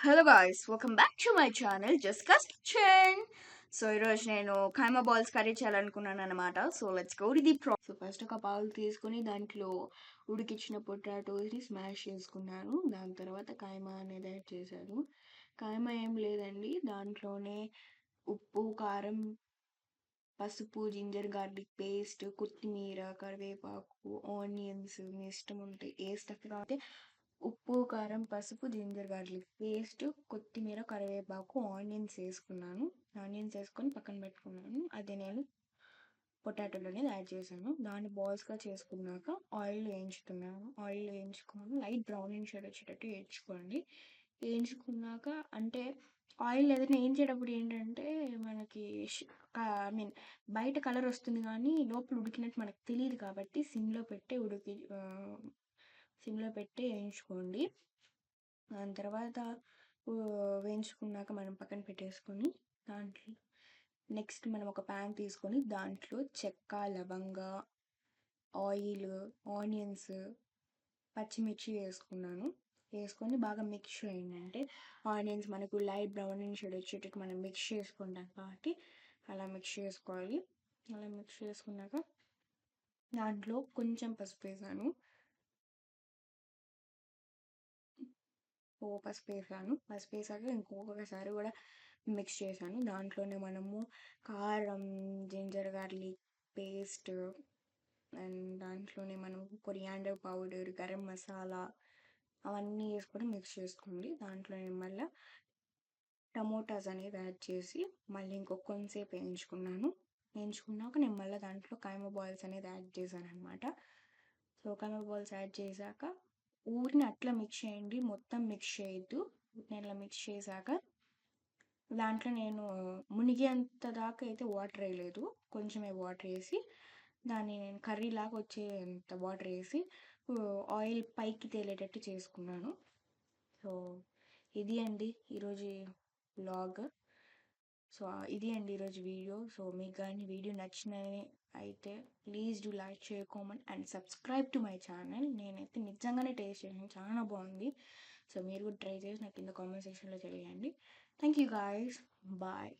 Hello guys, welcome back to my channel Jaska's kitchen. So ఈరోజు నేను keema balls curry చేయాలనుకున్నాను అనమాట. So let's go to the so first ఒక bowl తీసుకొని దాంట్లో ఉడికించిన పొటాటోస్ని స్మాష్ చేసుకున్నాను. దాని తర్వాత ఖైమా అనేది యాడ్ చేశాను. ఖైమా ఏం లేదండి, దాంట్లోనే ఉప్పు, కారం, పసుపు, జింజర్ గార్లిక్ పేస్ట్, కొత్తిమీర, కరివేపాకు, ఆనియన్స్ మీ ఇష్టం ఉంటే ఏ స్టఫ్ కావాలి. ఉప్పు, కారం, పసుపు, జింజర్ గార్లిక్ పేస్ట్, కొత్తిమీర, కరివేపాకు, ఆనియన్స్ వేసుకున్నాను. ఆనియన్స్ వేసుకొని పక్కన పెట్టుకున్నాను. అది నేను పొటాటోలో అనేది యాడ్ చేశాను. దాన్ని బాల్స్గా చేసుకున్నాక ఆయిల్ వేయించుతున్నాను. ఆయిల్ వేయించుకొని లైట్ బ్రౌనిష్ షేడ్ వచ్చేటట్టు వేయించుకోండి. వేయించుకున్నాక అంటే ఆయిల్ ఏదైనా వేయించేటప్పుడు ఏంటంటే మనకి ఐ మీన్ బయట కలర్ వస్తుంది కానీ లోపల ఉడికినట్టు మనకు తెలియదు కాబట్టి సిమ్లో పెట్టి వేయించుకోండి. దాని తర్వాత వేయించుకున్నాక మనం పక్కన పెట్టేసుకొని దాంట్లో నెక్స్ట్ మనం ఒక ప్యాన్ తీసుకొని దాంట్లో చెక్క, లవంగ, ఆయిల్, ఆనియన్స్, పచ్చిమిర్చి వేసుకున్నాను. వేసుకొని బాగా మిక్స్ చేయండి. అంటే ఆనియన్స్ మనకు లైట్ బ్రౌనిష్ షేడ్ వచ్చేటట్టు మనం మిక్స్ చేసుకుంటాం కాబట్టి అలా మిక్స్ చేసుకోవాలి. అలా మిక్స్ చేసుకున్నాక దాంట్లో కొంచెం పసుపు వేసాను. పసుపు వేసాక ఇంకొకసారి కూడా మిక్స్ చేశాను. దాంట్లోనే మనము కారం, జింజర్ గార్లిక్ పేస్ట్ అండ్ దాంట్లోనే మనం కొరియాండర్ పౌడర్, గరం మసాలా అవన్నీ వేసుకొని మిక్స్ చేసుకోండి. దాంట్లోనే మళ్ళీ టమోటాస్ అనేది యాడ్ చేసి మళ్ళీ కొంచెంసేపు వేయించుకున్నాక నేను మళ్ళీ దాంట్లో కైమా బాల్స్ అనేది యాడ్ చేశాను అనమాట. సో కైమా బాల్స్ యాడ్ చేశాక ఊరిని అట్లా మిక్స్ చేయండి, మొత్తం మిక్స్ చేయొద్దు. నేను ఇలా మిక్స్ చేశాక దాంట్లో నేను మునిగేంత దాకా అయితే వాటర్ వేయలేదు, కొంచెమే వాటర్ వేసి దాన్ని నేను కర్రీ లాగా వచ్చేంత వాటర్ వేసి ఆయిల్ పైకి తేలేటట్టు చేసుకున్నాను. సో ఇది అండి ఈరోజు వ్లాగ్. సో ఇది అండి ఈరోజు వీడియో. సో మీకు కానీ వీడియో నచ్చినవి అయితే please do like, share, comment and subscribe to my channel. నేనైతే నిజంగానే టేస్ట్ చేసాను, చాలా బాగుంది. సో మీరు కూడా ట్రై చేసి నాకు కింద కామెంట్ సెక్షన్లో తెలియండి. Thank you guys, bye.